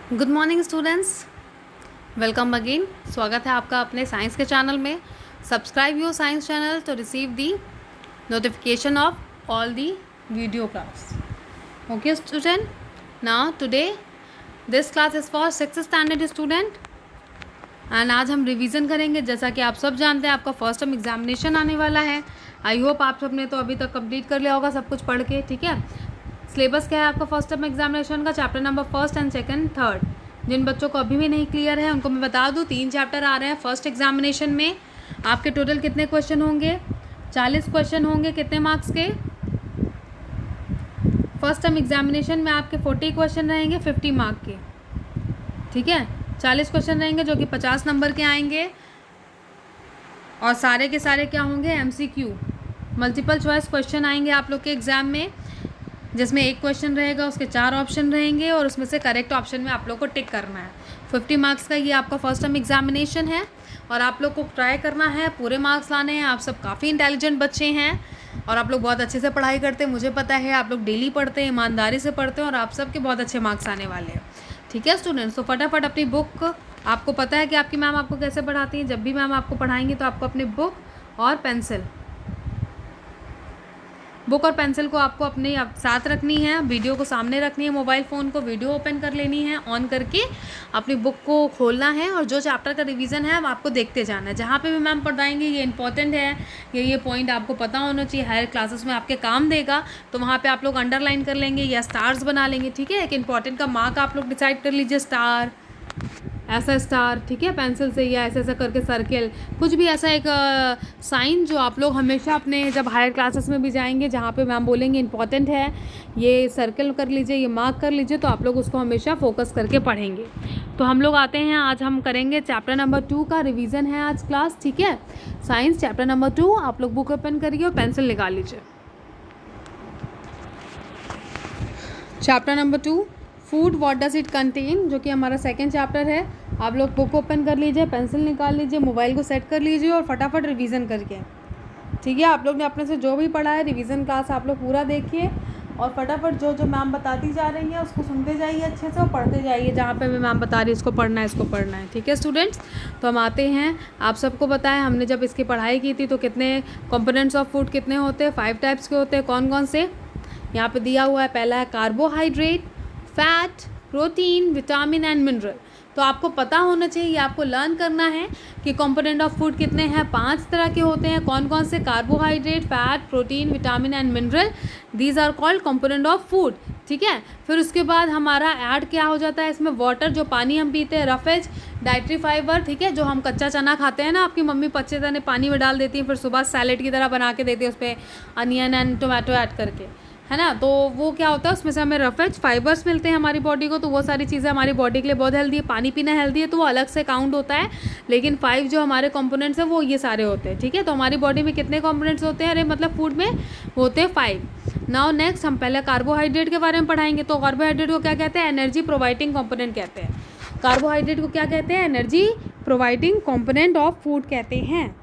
Good morning students, welcome again. स्वागत है आपका अपने साइंस के चैनल में। Subscribe your science channel to receive the notification of all the video class. Okay student, now today this class is for 6th standard student and आज हम revision करेंगे। जैसा कि आप सब जानते हैं, आपका फर्स्ट टर्म एग्जामिनेशन आने वाला है। आई होप आप सब ने तो अभी तक कंप्लीट कर लिया होगा सब कुछ पढ़ के। ठीक है, सिलेबस क्या है आपका फर्स्ट टर्म एग्जामिनेशन का? Chapter number first and second third. जिन बच्चों को अभी भी नहीं क्लियर है उनको मैं बता दूं, 3 चैप्टर आ रहे हैं फर्स्ट एग्जामिनेशन में। आपके टोटल कितने क्वेश्चन होंगे? 40 क्वेश्चन होंगे। कितने मार्क्स के? फर्स्ट टर्म एग्जामिनेशन में आपके 40 क्वेश्चन रहेंगे 50 मार्क के। ठीक है, 40 क्वेश्चन रहेंगे जो कि 50 नंबर के आएंगे और सारे के सारे क्या होंगे? MCQ, मल्टीपल चॉइस क्वेश्चन आएंगे आप लोग के एग्जाम में, जिसमें एक क्वेश्चन रहेगा, उसके 4 ऑप्शन रहेंगे और उसमें से करेक्ट ऑप्शन में आप लोग को टिक करना है। 50 मार्क्स का ये आपका फर्स्ट टर्म एग्जामिनेशन है और आप लोग को ट्राई करना है, पूरे मार्क्स लाने हैं। आप सब काफ़ी इंटेलिजेंट बच्चे हैं और आप लोग बहुत अच्छे से पढ़ाई करते हैं, मुझे पता है। आप लोग डेली पढ़ते हैं, ईमानदारी से पढ़ते हैं और आप सबके बहुत अच्छे मार्क्स आने वाले हैं। ठीक है स्टूडेंट्स, तो फटाफट अपनी बुक, आपको पता है कि आपकी मैम आपको कैसे पढ़ाती हैं। जब भी मैम आपको पढ़ाएंगी तो आपको अपनी बुक और पेंसिल को आपको अपने साथ रखनी है, वीडियो को सामने रखनी है, मोबाइल फ़ोन को वीडियो ओपन कर लेनी है, ऑन करके अपनी बुक को खोलना है और जो चैप्टर का रिवीजन है वो आपको देखते जाना है। जहाँ पे भी मैम पढ़ाएंगे ये इंपॉर्टेंट है, ये पॉइंट आपको पता होना चाहिए, हायर क्लासेस में आपके काम देगा, तो वहाँ पे आप लोग अंडरलाइन कर लेंगे या स्टार्स बना लेंगे। ठीक है, एक इंपॉर्टेंट का मार्क आप लोग डिसाइड कर लीजिए, स्टार, ऐसा स्टार, ठीक है, पेंसिल से, या ऐसा ऐसा करके सर्किल, कुछ भी ऐसा एक साइन जो आप लोग हमेशा अपने जब हायर क्लासेस में भी जाएंगे, जहाँ पे मैम बोलेंगे इंपॉर्टेंट है, ये सर्किल कर लीजिए, ये मार्क कर लीजिए, तो आप लोग उसको हमेशा फोकस करके पढ़ेंगे। तो हम लोग आते हैं, आज हम करेंगे चैप्टर नंबर 2 का रिवीजन है आज क्लास। ठीक है, साइंस चैप्टर नंबर 2, आप लोग बुक ओपन करिए और पेंसिल निकाल लीजिए। Chapter number 2, food what does it contain, जो कि हमारा सेकंड चैप्टर है। आप लोग बुक ओपन कर लीजिए, पेंसिल निकाल लीजिए, मोबाइल को सेट कर लीजिए और फटाफट रिवीजन करके। ठीक है, आप लोग ने अपने से जो भी पढ़ा है रिवीजन क्लास आप लोग पूरा देखिए और फटाफट जो जो मैम बताती जा रही है उसको सुनते जाइए अच्छे से और पढ़ते जाइए। जहाँ पे भी मैम बता रही है इसको पढ़ना है, इसको पढ़ना है। ठीक है स्टूडेंट्स, तो हम आते हैं, आप सबको बताएं हमने जब इसकी पढ़ाई की थी तो कितने कंपोनेंट्स ऑफ फूड कितने होते हैं? 5 टाइप्स के होते हैं। कौन कौन से? यहाँ पे दिया हुआ है। पहला है carbohydrate, fat, protein, vitamin and mineral. तो आपको पता होना चाहिए, ये आपको लर्न करना है कि कंपोनेंट ऑफ फूड कितने हैं? 5 तरह के होते हैं। कौन कौन से? Carbohydrate, fat, protein, vitamin and mineral, these are called component of food. ठीक है, फिर उसके बाद हमारा ऐड क्या हो जाता है इसमें? वाटर, जो पानी हम पीते हैं, रफेज, डाइट्री फाइबर, ठीक है, जो हम कच्चा चना खाते हैं ना, आपकी मम्मी कच्चे चने पानी में डाल देती हैं, फिर सुबह सैलेड की तरह बना के देती है, उस पर अनियन एंड टोमेटो ऐड करके, है ना। तो वो क्या होता है, उसमें से हमें रफेज फाइबर्स मिलते हैं हमारी बॉडी को, तो वो सारी चीज़ें हमारी बॉडी के लिए बहुत हेल्दी है। पानी पीना हेल्दी है तो वो अलग से काउंट होता है, लेकिन 5 जो हमारे कंपोनेंट्स हैं वो ये सारे होते हैं। ठीक है, तो हमारी बॉडी में कितने कंपोनेंट्स होते हैं? अरे मतलब फूड में होते हैं 5। नाउ नेक्स्ट हम पहले कार्बोहाइड्रेट के बारे में पढ़ाएंगे। तो कार्बोहाइड्रेट को क्या कहते हैं? एनर्जी प्रोवाइडिंग कंपोनेंट कहते हैं। कार्बोहाइड्रेट को क्या कहते हैं? Energy providing component of food कहते हैं।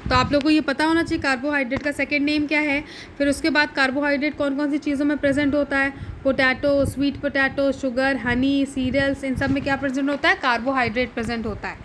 तो आप लोग को ये पता होना चाहिए कार्बोहाइड्रेट का सेकंड नेम क्या है। फिर उसके बाद कार्बोहाइड्रेट कौन कौन सी चीज़ों में प्रेजेंट होता है? Potato, sweet potato, sugar, honey, cereals, इन सब में क्या प्रेजेंट होता है? कार्बोहाइड्रेट प्रेजेंट होता है,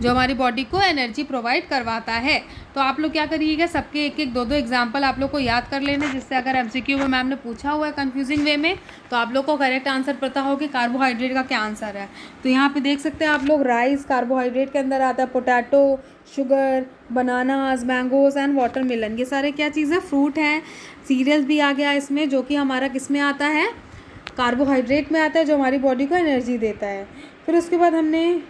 जो हमारी बॉडी को एनर्जी प्रोवाइड करवाता है। तो आप लोग क्या करिएगा, सबके एक एक दो दो एग्जाम्पल आप लोग को याद कर लेना, जिससे अगर MCQ में मैम ने पूछा हुआ है कन्फ्यूजिंग वे में तो आप लोग को करेक्ट आंसर पता हो कि कार्बोहाइड्रेट का क्या आंसर है। तो यहाँ पे देख सकते हैं आप लोग, राइस कार्बोहाइड्रेट के अंदर आता है, potato, sugar, bananas, mangoes and watermelon, ये सारे क्या चीज़ है? फ्रूट हैं। सीरियल्स भी आ गया इसमें, जो कि हमारा किस में आता है? कार्बोहाइड्रेट में आता है, जो हमारी बॉडी को एनर्जी देता है। फिर उसके बाद हमने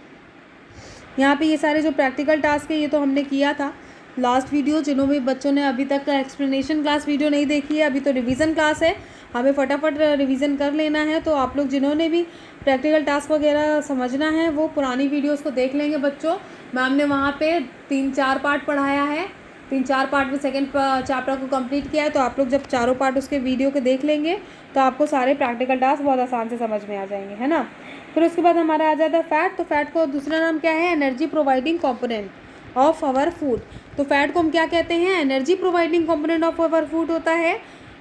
यहाँ पे ये सारे जो प्रैक्टिकल टास्क है ये तो हमने किया था लास्ट वीडियो। जिन्हों भी बच्चों ने अभी तक एक्सप्लेनेशन क्लास वीडियो नहीं देखी है, अभी तो रिवीजन क्लास है, हमें फटाफट रिवीजन कर लेना है। तो आप लोग जिन्होंने भी प्रैक्टिकल टास्क वगैरह समझना है वो पुरानी वीडियोस को देख लेंगे बच्चों। मैम ने वहाँ पे 3-4 पार्ट पढ़ाया है, 3-4 पार्ट में सेकेंड चैप्टर को कंप्लीट किया है। तो आप लोग जब चारों पार्ट उसके वीडियो के देख लेंगे तो आपको सारे प्रैक्टिकल टास्क बहुत आसान से समझ में आ जाएंगे, है ना। फिर उसके बाद हमारा आ जाता है फैट। तो फैट को दूसरा नाम क्या है? Energy providing component of our food. तो फैट को हम क्या कहते हैं? Energy providing component of our food होता है।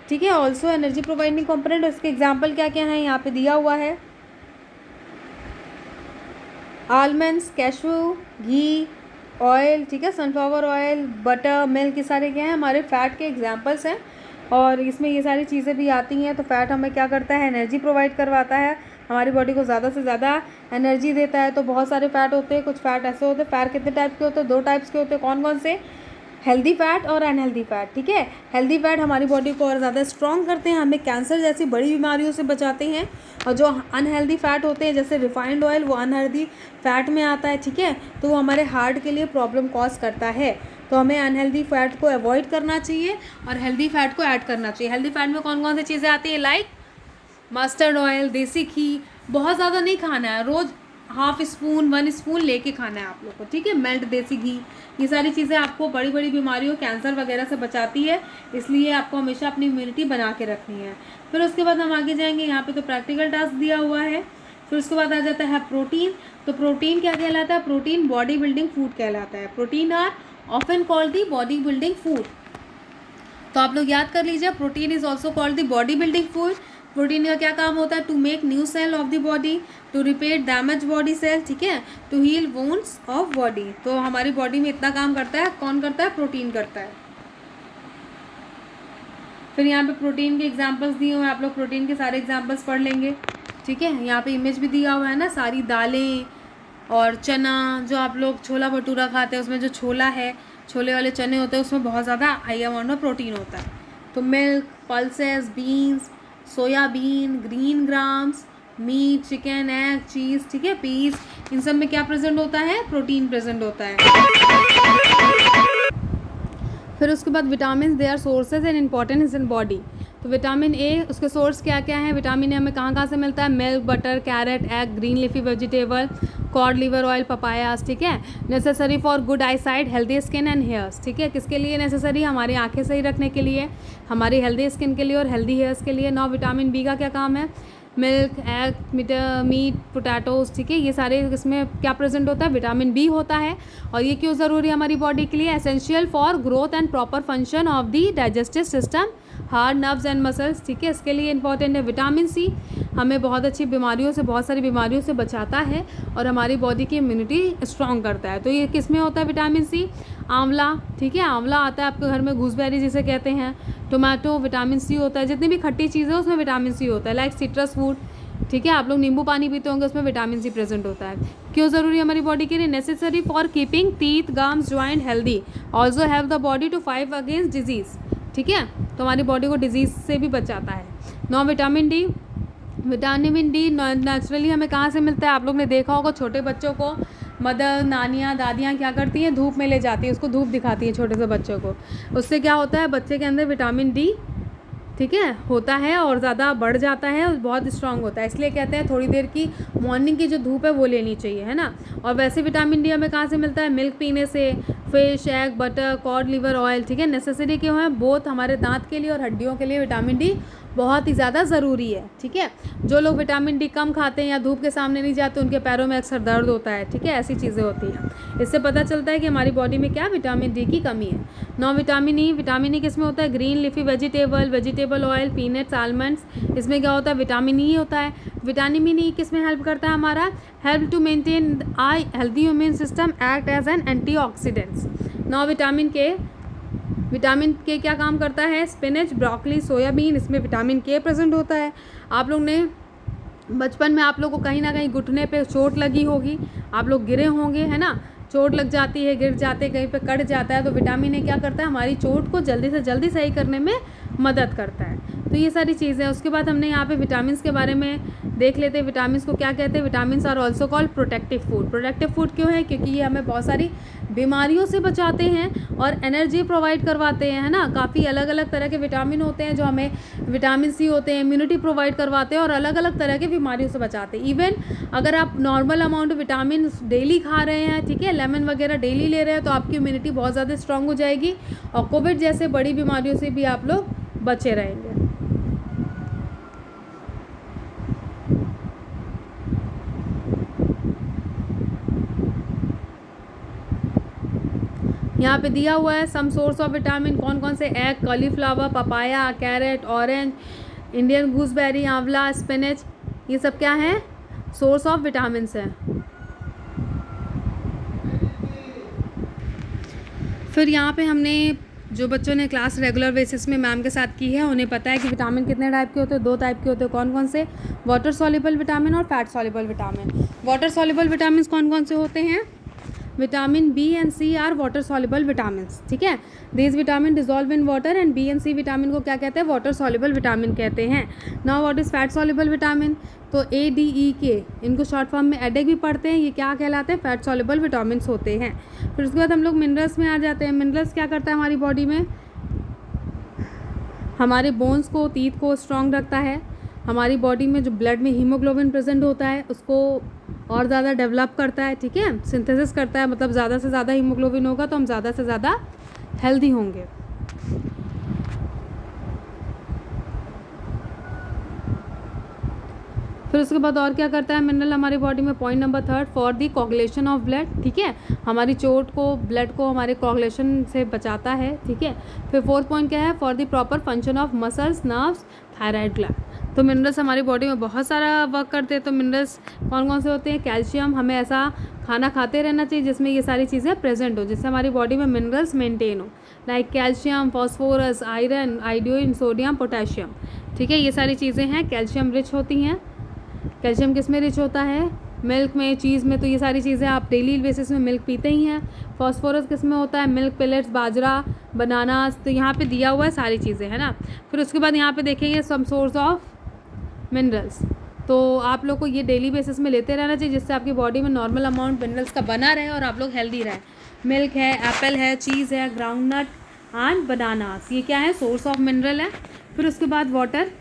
ठीक है। ऑल्सो एनर्जी प्रोवाइडिंग कंपोनेंट, और इसके एग्जाम्पल क्या क्या हैं यहाँ पे दिया हुआ है। आलमंड्स, कैशू, घी, ऑयल, ठीक है, सनफ्लावर ऑयल, बटर, मिल्क, ये सारे क्या हैं हमारे फ़ैट के एग्जांपल्स हैं। और इसमें ये सारी चीज़ें भी आती हैं। तो फ़ैट हमें क्या करता है, एनर्जी प्रोवाइड करवाता है, हमारी बॉडी को ज़्यादा से ज़्यादा एनर्जी देता है। तो बहुत सारे फ़ैट होते हैं, कुछ फ़ैट ऐसे होते हैं। फ़ैट कितने टाइप के होते हैं, 2 टाइप्स के होते हैं। कौन कौन से, हेल्दी फैट और अनहेल्दी फैट, ठीक है। हेल्दी फैट हमारी बॉडी को और ज़्यादा स्ट्रॉन्ग करते हैं, हमें कैंसर जैसी बड़ी बीमारियों से बचाते हैं। और जो अनहेल्दी फैट होते हैं जैसे रिफाइंड ऑयल, वो अनहेल्दी फैट में आता है, ठीक है। तो वो हमारे हार्ट के लिए प्रॉब्लम कॉज करता है। तो हमें अनहेल्दी फैट को अवॉइड करना चाहिए और हेल्दी फैट को ऐड करना चाहिए। हेल्दी फैट में कौन कौन सी चीज़ें आती हैं, लाइक मस्टर्ड ऑयल, देसी घी, बहुत ज़्यादा नहीं खाना है, रोज़ 1/2 स्पून 1 स्पून लेके खाना है आप लोग को, ठीक है। मेल्ट देसी घी, ये सारी चीज़ें आपको बड़ी बड़ी बीमारियों, कैंसर वगैरह से बचाती है, इसलिए आपको हमेशा अपनी इम्यूनिटी बना के रखनी है। फिर उसके बाद हम आगे जाएंगे, यहाँ पे तो प्रैक्टिकल टास्क दिया हुआ है। फिर उसके बाद आ जाता है प्रोटीन। तो प्रोटीन क्या कहलाता है, प्रोटीन बॉडी बिल्डिंग फूड कहलाता है। Protein are often called the body building food. तो आप लोग याद कर लीजिए, protein is also called the body building food. Protein का क्या काम होता है, to make new cell of the body, to repair damage body cell, ठीक है, to heal wounds of body. तो हमारी बॉडी में इतना काम करता है, कौन करता है, प्रोटीन करता है। फिर यहाँ पे प्रोटीन के एग्जाम्पल्स दिए हुए हैं, आप लोग प्रोटीन के सारे एग्जाम्पल्स पढ़ लेंगे, ठीक है। यहाँ पे इमेज भी दिया हुआ है ना, सारी दालें और चना, जो आप लोग छोला भटूरा खाते हैं उसमें जो छोला है, छोले वाले चने होते हैं, उसमें बहुत ज़्यादा हाई अमाउंट में प्रोटीन होता है। तो milk, pulses, beans, soyabean, green grams, meat, chicken, egg, cheese, ठीक है, पीस, इन सब में क्या प्रेजेंट होता है, प्रोटीन प्रेजेंट होता है। फिर उसके बाद vitamin, they are sources and importance in body. तो विटामिन ए, उसके सोर्स क्या क्या हैं, विटामिन ए हमें कहाँ कहाँ से मिलता है, milk, butter, carrot, egg, green leafy vegetable, cod liver oil, papayas, ठीक है। Necessary for good eyesight, healthy skin and hairs, ठीक है। किसके लिए नेसेसरी, हमारी आंखें सही रखने के लिए, हमारी हेल्दी स्किन के लिए और हेल्दी हेयर्स के लिए। नौ विटामिन बी का क्या काम है, मिल्क, एग, मीट, पोटैटोज, ठीक है, ये सारे इसमें क्या प्रेजेंट होता है, विटामिन बी होता है। और ये क्यों ज़रूरी है हमारी बॉडी के लिए, essential for growth and proper function of the digestive system, heart, nerves and muscles, ठीक है, इसके लिए इंपॉर्टेंट है। विटामिन सी हमें बहुत अच्छी बीमारियों से, बहुत सारी बीमारियों से बचाता है और हमारी बॉडी की इम्यूनिटी स्ट्रॉन्ग करता है। तो ये किस में होता है विटामिन सी, आंवला, ठीक है, आंवला आता है आपके घर में, गूसबेरी जिसे कहते हैं, टोमेटो, विटामिन सी होता है। जितनी भी खट्टी चीज़ें हैं उसमें विटामिन सी होता है, लाइक सिट्रस फूड, ठीक है, आप लोग नींबू पानी पीते होंगे, उसमें विटामिन सी प्रेजेंट होता है। क्यों ज़रूरी है हमारी बॉडी के लिए, necessary for keeping teeth, gums, joint healthy, also have the body to fight against disease, ठीक है, तो हमारी बॉडी को डिजीज़ से भी बचाता है। नौ vitamin D, vitamin D naturally हमें कहाँ से मिलता है, आप लोग ने देखा होगा छोटे बच्चों को मदर, नानियाँ, दादियाँ क्या करती हैं, धूप में ले जाती हैं, उसको धूप दिखाती हैं छोटे से बच्चों को, उससे क्या होता है, बच्चे के अंदर विटामिन डी, ठीक है, होता है और ज़्यादा बढ़ जाता है और बहुत स्ट्रांग होता है। इसलिए कहते हैं थोड़ी देर की मॉर्निंग की जो धूप है वो लेनी चाहिए, है ना। और वैसे विटामिन डी हमें कहाँ से मिलता है, मिल्क पीने से, fish, egg, butter, code liver oil, ठीक है। नेसेसरी क्यों है, बोथ हमारे दांत के लिए और हड्डियों के लिए विटामिन डी बहुत ही ज़्यादा ज़रूरी है, ठीक है। जो लोग विटामिन डी कम खाते हैं या धूप के सामने नहीं जाते, उनके पैरों में अक्सर दर्द होता है, ठीक है, ऐसी चीज़ें होती हैं। इससे पता चलता है कि हमारी बॉडी में क्या विटामिन डी की कमी है। नौ विटामिन ई, विटामिन ई किस में होता है, green leafy vegetable, vegetable oil, peanuts, almonds, इसमें क्या होता है, विटामिन ई होता है। विटामिन ई किस में हेल्प करता है, हमारा help to maintain a healthy immune system, act as an antioxidants. Now vitamin K, vitamin K क्या काम करता है, स्पिनच, ब्रोकली, सोयाबीन, इसमें विटामिन के प्रेजेंट होता है। आप लोग ने बचपन में आप लोग को कहीं ना कहीं घुटने पे चोट लगी होगी, आप लोग गिरे होंगे, है ना, चोट लग जाती है, गिर जाते, कहीं पे कट जाता है, तो विटामिन ए क्या करता है, हमारी चोट को जल्दी से जल्दी सही करने में मदद करता है। तो ये सारी चीज़ें। उसके बाद हमने यहाँ पे विटामिन के बारे में देख लेते हैं, विटामिन को क्या कहते हैं। Vitamin are also called protective food. Protective food क्यों है, क्योंकि ये हमें बहुत सारी बीमारियों से बचाते हैं और एनर्जी प्रोवाइड करवाते हैं, है ना। काफ़ी अलग अलग तरह के विटामिन होते हैं जो हमें, विटामिन सी होते हैं, इम्यूनिटी प्रोवाइड करवाते हैं और अलग अलग तरह के बीमारियों से बचाते हैं। इवन अगर आप नॉर्मल अमाउंट विटामिन डेली खा रहे हैं, ठीक है, लेमन वगैरह डेली ले रहे हैं, तो आपकी इम्यूनिटी बहुत ज़्यादा स्ट्रांग हो जाएगी और कोविड जैसे बड़ी बीमारियों से भी आप लोग बचे रहेंगे। यहाँ पे दिया हुआ है सम सोर्स ऑफ विटामिन, कौन कौन से, egg, cauliflower, papaya, carrot, orange, Indian gooseberry, आंवला, स्पिनच, ये सब क्या है, सोर्स ऑफ विटामिन है। फिर यहाँ पे हमने जो बच्चों ने क्लास रेगुलर बेसिस में मैम के साथ की है उन्हें पता है कि विटामिन कितने टाइप के होते हैं, 2 टाइप के होते हैं। कौन कौन से, वाटर सॉल्युबल विटामिन और fat soluble vitamin. Water soluble vitamin कौन कौन से होते हैं, vitamin B and C are water soluble vitamin, ठीक है। This vitamin dissolve in water and B and C vitamin को क्या कहते हैं, वाटर सॉल्युबल विटामिन कहते हैं। Now what is fat soluble vitamin, तो ए डी ई के, इनको शॉर्ट फॉर्म में एडेक भी पढ़ते हैं, ये क्या कहलाते हैं, फैट सॉल्युबल विटामिन होते हैं। फिर उसके बाद हम लोग मिनरल्स में आ जाते हैं। मिनरल्स क्या करता है हमारी बॉडी में, हमारे बोन्स को, टीथ को स्ट्रॉन्ग रखता है। हमारी बॉडी में जो ब्लड में हीमोग्लोबिन प्रेजेंट होता है उसको और ज़्यादा डेवलप करता है, ठीक है, सिंथेसिस करता है, मतलब ज़्यादा से ज़्यादा हीमोग्लोबिन होगा तो हम ज़्यादा से ज़्यादा हेल्दी होंगे। फिर उसके बाद और क्या करता है मिनरल हमारी बॉडी में, point number 3 for the coagulation of blood, ठीक है, हमारी चोट को, ब्लड को हमारे कोगुलेशन से बचाता है, ठीक है। फिर 4th पॉइंट क्या है, for the proper function of muscles, nerves, thyroid gland. तो मिनरल्स हमारी बॉडी में बहुत सारा वर्क करते हैं। तो मिनरल्स कौन कौन से होते हैं, कैल्शियम, हमें ऐसा खाना खाते रहना चाहिए जिसमें ये सारी चीज़ें प्रेजेंट हो, जिससे हमारी बॉडी में मिनरल्स मेंटेन हो, like calcium, phosphorus, iron, iodine, sodium, potassium, ठीक है, ये सारी चीज़ें हैं कैल्शियम रिच होती हैं। कैल्शियम किस में रिच होता है, मिल्क में, चीज़ में, तो ये सारी चीज़ें आप डेली बेसिस में मिल्क पीते ही हैं। फॉस्फोरस किस में होता है, मिल्क, पेलेट्स, बाजरा, बनानास, तो यहाँ पे दिया हुआ है सारी चीज़ें, है ना। फिर उसके बाद यहाँ पे देखेंगे सम सोर्स ऑफ मिनरल्स, तो आप लोग को ये डेली बेसिस में लेते रहना चाहिए जिससे आपकी बॉडी में नॉर्मल अमाउंट मिनरल्स का बना रहे और आप लोग हेल्दी रहें। मिल्क है, एप्पल है, चीज़ है, ग्राउंडनट एंड बनानास, ये क्या है, सोर्स ऑफ मिनरल है। फिर उसके बाद water,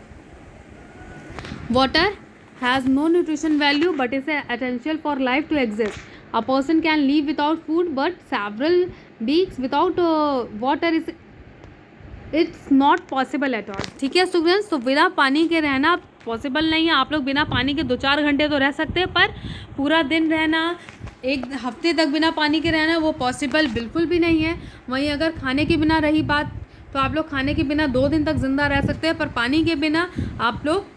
water has no nutrition value but is essential for life to exist. A person can live without food but several weeks without water is it's not possible at all, ठीक है students. तो बिना पानी के रहना possible नहीं है। आप लोग बिना पानी के 2-4 घंटे तो रह सकते हैं, पर पूरा दिन रहना, एक हफ्ते तक बिना पानी के रहना, वो पॉसिबल बिल्कुल भी नहीं है। वहीं अगर खाने के बिना रही बात, तो आप लोग खाने के बिना 2 दिन तक ज़िंदा रह सकते हैं, पर पानी के बिना आप लोग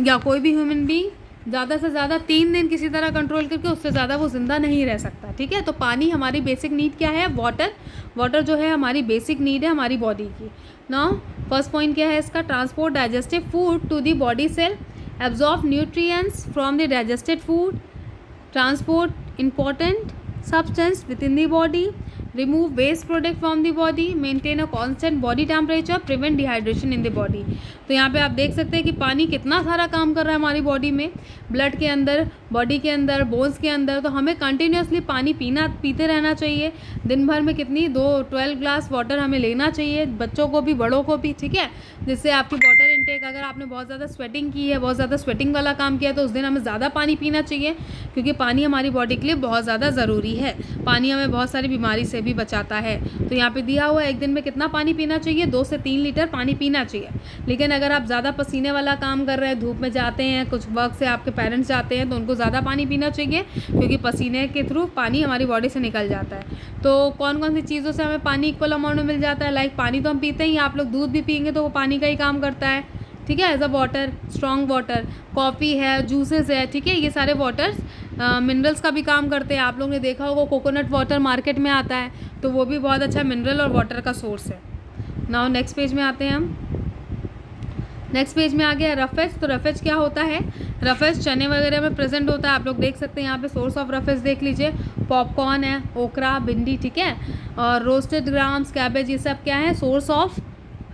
या कोई भी ह्यूमन बीइंग ज़्यादा से ज़्यादा 3 दिन किसी तरह कंट्रोल करके, उससे ज़्यादा वो ज़िंदा नहीं रह सकता, ठीक है। तो पानी हमारी बेसिक नीड क्या है, वाटर, वाटर जो है हमारी बेसिक नीड है हमारी बॉडी की। नाउ फर्स्ट पॉइंट क्या है इसका, transport digestive food to the body cell, absorb nutrients from the digested food, transport important substance within the body, remove waste product from the body, maintain a constant body temperature, prevent dehydration in the body। तो यहाँ पे आप देख सकते हैं कि पानी कितना सारा काम कर रहा है हमारी बॉडी में, ब्लड के अंदर, बॉडी के अंदर, बोन्स के अंदर। तो हमें कंटिन्यूसली पानी पीते रहना चाहिए। दिन भर में कितनी 12 ग्लास वाटर हमें लेना चाहिए, बच्चों को भी, बड़ों को भी, ठीक है, जिससे आपकी वाटर इनटेक, अगर आपने बहुत ज़्यादा स्वेटिंग की है, बहुत ज़्यादा स्वेटिंग वाला काम किया है, तो उस दिन हमें ज़्यादा पानी पीना चाहिए, क्योंकि पानी हमारी बॉडी के लिए बहुत ज़्यादा ज़रूरी है। पानी हमें बहुत सारी बीमारी से भी बचाता है। तो यहाँ पे दिया हुआ है एक दिन में कितना पानी पीना चाहिए, 2 से 3 लीटर पानी पीना चाहिए। लेकिन अगर आप ज़्यादा पसीने वाला काम कर रहे हैं, धूप में जाते हैं, कुछ वर्क से आपके पेरेंट्स जाते हैं, तो उनको ज़्यादा पानी पीना चाहिए, क्योंकि पसीने के थ्रू पानी हमारी बॉडी से निकल जाता है। तो कौन कौन सी चीज़ों से हमें पानी इक्वल अमाउंट में मिल जाता है, लाइक पानी तो हम पीते ही, आप लोग दूध भी पियेंगे तो वो पानी का ही काम करता है, ठीक है, as a water, strong water. Coffee है, जूसेस है, ठीक है, ये सारे वाटर्स मिनरल्स का भी काम करते हैं। आप लोगों ने देखा होगा कोकोनट वाटर मार्केट में आता है, तो वो भी बहुत अच्छा मिनरल और वाटर का सोर्स है। नाउ नेक्स्ट पेज में आते हैं हम। नेक्स्ट पेज में आ गया रफेज। तो रफेज क्या होता है, रफेज चने वगैरह में प्रेजेंट होता है। आप लोग देख सकते हैं यहाँ पे सोर्स ऑफ रफेज देख लीजिए, पॉपकॉर्न है, ओकरा, भिंडी, ठीक है, और रोस्टेड ग्राम्स, कैबेज, ये सब क्या है, सोर्स ऑफ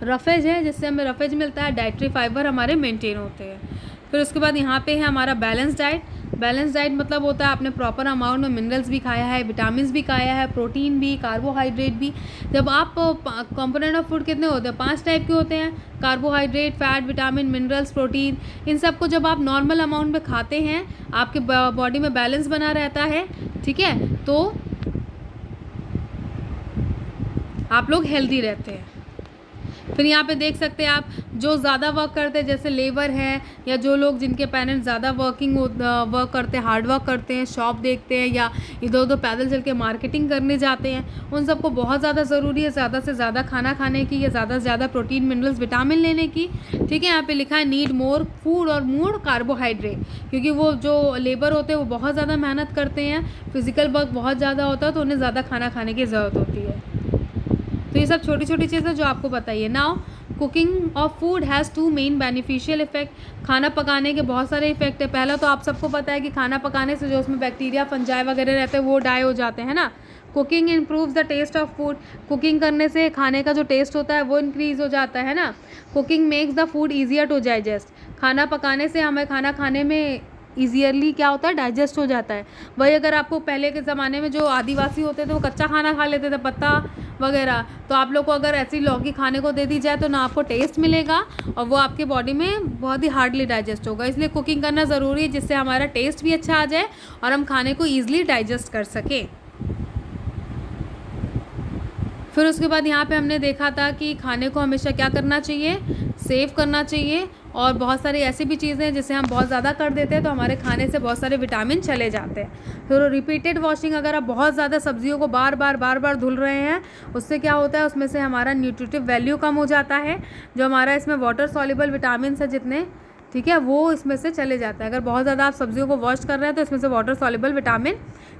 रफेज है, जिससे हमें रफेज मिलता है। डाइटरी फाइबर हमारे मेंटेन होते हैं। फिर उसके बाद यहाँ पे है हमारा बैलेंस डाइट। बैलेंस डाइट मतलब होता है आपने प्रॉपर अमाउंट में मिनरल्स भी खाया है, विटामिन भी खाया है, प्रोटीन भी, कार्बोहाइड्रेट भी। जब आप कंपोनेंट ऑफ फूड कितने होते हैं, 5 टाइप के होते हैं, carbohydrate, fat, vitamin, minerals, protein. इन सब को जब आप नॉर्मल अमाउंट में खाते हैं, आपके बॉडी में बैलेंस बना रहता है, ठीक है, तो आप लोग हेल्दी रहते हैं। फिर यहाँ पे देख सकते हैं आप, जो ज़्यादा वर्क करते हैं जैसे लेबर है, या जो लोग जिनके पेरेंट्स ज़्यादा वर्क करते हैं, हार्ड वर्क करते हैं, शॉप देखते हैं, या इधर उधर पैदल चल के मार्केटिंग करने जाते हैं, उन सबको बहुत ज़्यादा ज़रूरी है ज़्यादा से ज़्यादा खाना खाने की, या ज़्यादा से ज़्यादा प्रोटीन, मिनरल्स, विटामिन लेने की। ठीक है, यहाँ पे लिखा है नीड मोर फूड और मोर कार्बोहाइड्रेट, क्योंकि वो जो लेबर होते हैं वो बहुत ज़्यादा मेहनत करते हैं, फिजिकल वर्क बहुत ज़्यादा होता है, तो उन्हें ज़्यादा खाना खाने की ज़रूरत होती है। तो ये सब छोटी छोटी चीज़ें जो आपको बताइए। Now cooking of food has two main beneficial effect. खाना पकाने के बहुत सारे इफेक्ट है। पहला तो आप सबको पता है कि खाना पकाने से जो उसमें बैक्टीरिया, फंजाई वगैरह रहते हैं वो डाई हो जाते हैं ना। Cooking improves the taste of food. Cooking करने से खाने का जो टेस्ट होता है वो इंक्रीज़ हो जाता है ना। Cooking makes the food easier to digest. खाना पकाने से हमें खाना खाने में ईजियरली क्या होता है, डाइजेस्ट हो जाता है। वही अगर आपको पहले के ज़माने में जो आदिवासी होते थे वो कच्चा खाना खा लेते थे, पत्ता वगैरह, तो आप लोग को अगर ऐसी लौकी खाने को दे दी जाए तो ना आपको टेस्ट मिलेगा और वो आपके बॉडी में बहुत ही हार्डली डाइजेस्ट होगा। इसलिए कुकिंग करना ज़रूरी है, जिससे हमारा टेस्ट भी अच्छा आ जाए और हम खाने को ईजिली डाइजेस्ट कर सकें। फिर उसके बाद यहाँ पे हमने देखा था कि खाने को हमेशा क्या करना चाहिए, सेव करना चाहिए। और बहुत सारी ऐसी भी चीज़ें हैं जिसे हम बहुत ज़्यादा कर देते हैं तो हमारे खाने से बहुत सारे विटामिन चले जाते हैं। फिर रिपीटेड वॉशिंग, अगर आप बहुत ज़्यादा सब्जियों को बार बार धुल रहे हैं, उससे क्या होता है, उसमें से हमारा न्यूट्रिटिव वैल्यू कम हो जाता है। जो हमारा इसमें वाटर सॉल्युबल विटामिन है जितने, ठीक है, वो इसमें से चले जाता है। अगर बहुत ज़्यादा आप सब्जियों को वॉश कर रहे हैं तो इसमें से वाटर सॉल्युबल विटामिन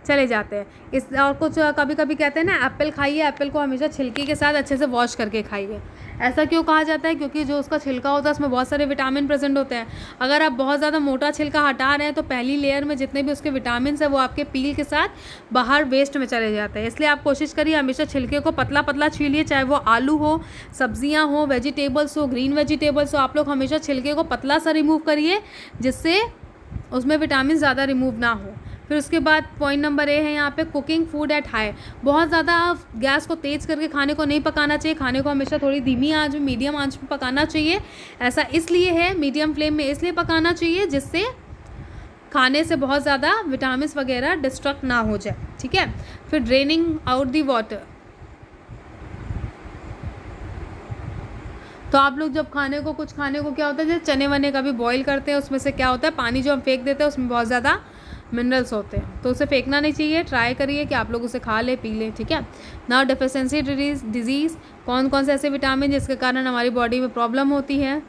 चले जाते हैं। इस और कुछ कभी कभी कहते हैं ना, एप्पल खाइए, एप्पल को हमेशा छिलके के साथ अच्छे से वॉश करके खाइए। ऐसा क्यों कहा जाता है, क्योंकि जो उसका छिलका होता है उसमें बहुत सारे विटामिन प्रेजेंट होते हैं। अगर आप बहुत ज़्यादा मोटा छिलका हटा रहे हैं तो पहली लेयर में जितने भी उसके विटामिन है वो आपके पील के साथ बाहर वेस्ट में चले जाते हैं। इसलिए आप कोशिश करिए हमेशा छिलके को पतला पतला छीलिए, चाहे वो आलू हो, सब्जियाँ हो, वेजिटेबल्स हो, ग्रीन वेजिटेबल्स हो, आप लोग हमेशा छिलके को पतला सा रिमूव करिए जिससे उसमें विटामिन ज़्यादा रिमूव ना हो। फिर उसके बाद पॉइंट नंबर ए है यहाँ पे, कुकिंग फूड एट हाई। बहुत ज़्यादा गैस को तेज़ करके खाने को नहीं पकाना चाहिए। खाने को हमेशा थोड़ी धीमी आंच में, मीडियम आंच में पकाना चाहिए। ऐसा इसलिए है, मीडियम फ्लेम में इसलिए पकाना चाहिए जिससे खाने से बहुत ज़्यादा विटामिन वगैरह डिस्ट्रक्ट ना हो जाए। ठीक है। फिर ड्रेनिंग आउट दी वाटर। तो आप लोग जब कुछ खाने को क्या होता है, जैसे चने वने का भी बॉईल करते हैं, उसमें से क्या होता है, पानी जो हम फेंक देते हैं उसमें बहुत ज़्यादा मिनरल्स होते हैं, तो उसे फेंकना नहीं चाहिए। ट्राई करिए कि आप लोग उसे खा ले, पी लें। ठीक है। नाउ डेफिशिएंसी डिजीज़, कौन कौन से ऐसे विटामिन जिसके कारण हमारी बॉडी में प्रॉब्लम होती है।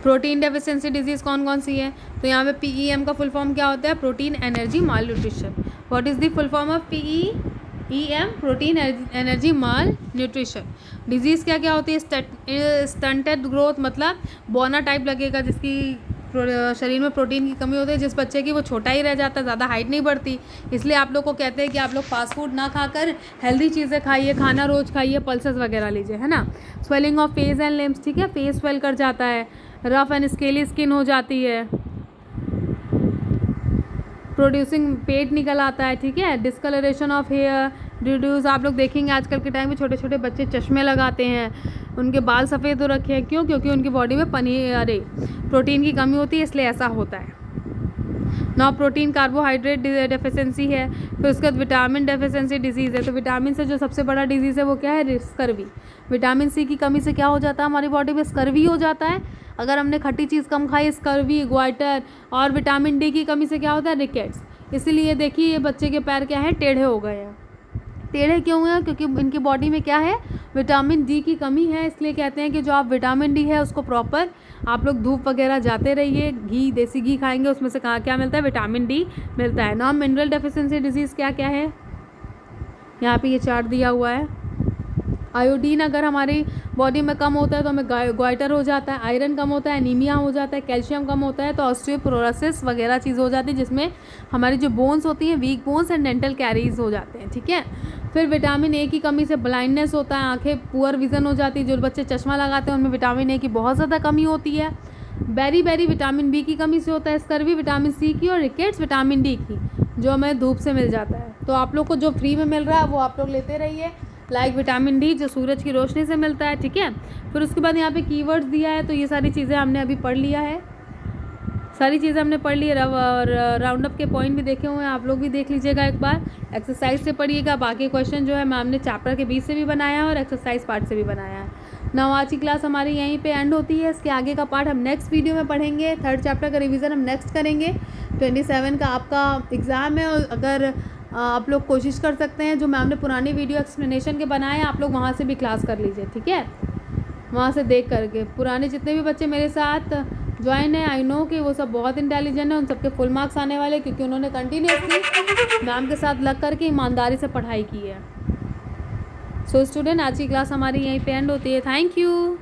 प्रोटीन डेफिशिएंसी डिजीज़ कौन कौन सी है, तो यहाँ पे PEM का फुल फॉर्म क्या होता है, protein energy mall nutrition. What is the full form of PEM, protein energy mall nutrition. Disease क्या क्या होती है, स्टंटेड ग्रोथ, मतलब बौना टाइप लगेगा, जिसकी शरीर में प्रोटीन की कमी होती है, जिस बच्चे की वो छोटा ही रह जाता है, ज़्यादा हाइट नहीं बढ़ती। इसलिए आप लोग को कहते हैं कि आप लोग फास्ट फूड ना खाकर हेल्दी चीज़ें खाइए, खाना रोज़ खाइए, पल्सेस वगैरह लीजिए, है ना। Swelling of face and limbs, ठीक है, फेस स्वेल कर जाता है, रफ एंड स्केली स्किन हो जाती है, प्रोड्यूसिंग, पेट निकल आता है। ठीक है। डिस्कलरेशन ऑफ हेयर, रिड्यूस, आप लोग देखेंगे आजकल के टाइम में छोटे छोटे बच्चे चश्मे लगाते हैं, उनके बाल सफ़ेद हो रखे हैं, क्यों, क्योंकि उनकी बॉडी में प्रोटीन की कमी होती है, इसलिए ऐसा होता है। नौ प्रोटीन कार्बोहाइड्रेट डेफिशिएंसी है। फिर उसके बाद विटामिन डेफिशिएंसी डिजीज़ है। तो विटामिन से जो सबसे बड़ा डिजीज़ है वो क्या है, स्कर्वी। विटामिन सी की कमी से क्या हो जाता है, हमारी बॉडी में स्कर्वी हो जाता है। अगर हमने खट्टी चीज़ कम खाई, स्कर्वी, ग्वाइटर। और विटामिन डी की कमी से क्या होता है, रिकेट्स। इसीलिए देखिए ये बच्चे के पैर क्या है, टेढ़े हो गए हैं। टेढ़े क्यों हुए, क्योंकि इनकी बॉडी में क्या है, विटामिन डी की कमी है। इसलिए कहते हैं कि जो आप विटामिन डी है उसको प्रॉपर आप लोग धूप वगैरह जाते रहिए, घी, देसी घी खाएंगे, उसमें से कहाँ क्या मिलता है, विटामिन डी मिलता है। नॉन मिनरल डेफिशिएंसी डिजीज़ क्या क्या है, यहाँ पे ये चार्ट दिया हुआ है। आयोडीन अगर हमारी बॉडी में कम होता है तो हमें ग्वाइटर हो जाता है, आयरन कम होता है, एनीमिया हो जाता है, कैल्शियम कम होता है तो ऑस्टियोपोरोसिस वगैरह चीज़ हो जाती है, जिसमें हमारी जो बोन्स होती हैं, weak bones and dental caries हो जाते हैं। ठीक है। फिर विटामिन ए की कमी से ब्लाइंडनेस होता है, आंखें, पुअर विज़न हो जाती है। जो बच्चे चश्मा लगाते हैं उनमें विटामिन ए की बहुत ज़्यादा कमी होती है। बेरी विटामिन बी की कमी से होता है, स्कर्वी विटामिन सी की, और रिकेट्स विटामिन डी की, जो हमें धूप से मिल जाता है। तो आप लोग को जो फ्री में मिल रहा है वो आप लोग लेते रहिए, लाइक विटामिन डी जो सूरज की रोशनी से मिलता है। ठीक है। फिर उसके बाद यहाँ पे कीवर्ड्स दिया है, तो ये सारी चीज़ें हमने अभी पढ़ लिया है, सारी चीज़ें हमने पढ़ ली है और राउंड अप के पॉइंट भी देखे हुए हैं, आप लोग भी देख लीजिएगा एक बार। एक्सरसाइज से पढ़िएगा, बाकी क्वेश्चन जो है मैम ने चैप्टर के बीच से भी बनाया है और एक्सरसाइज पार्ट से भी बनाया है। नाउ आज की क्लास हमारी यहीं पे एंड होती है। इसके आगे का पार्ट हम नेक्स्ट वीडियो में पढ़ेंगे। थर्ड चैप्टर का रिवीजन हम नेक्स्ट करेंगे। 27 का आपका एग्ज़ाम है और अगर आप लोग कोशिश कर सकते हैं, जो मैम ने पुरानी वीडियो एक्सप्लेनेशन के बनाए हैं आप लोग वहाँ से भी क्लास कर लीजिए, ठीक है, वहाँ से देख करके। पुराने जितने भी बच्चे मेरे साथ ज्वाइन है, आई नो कि वो सब बहुत इंटेलिजेंट है, उन सबके फुल मार्क्स आने वाले, क्योंकि उन्होंने कंटिन्यूसली मैम के साथ लग करके ईमानदारी से पढ़ाई की है। सो स्टूडेंट, आज की क्लास हमारी यहीं पे एंड होती है। Thank you.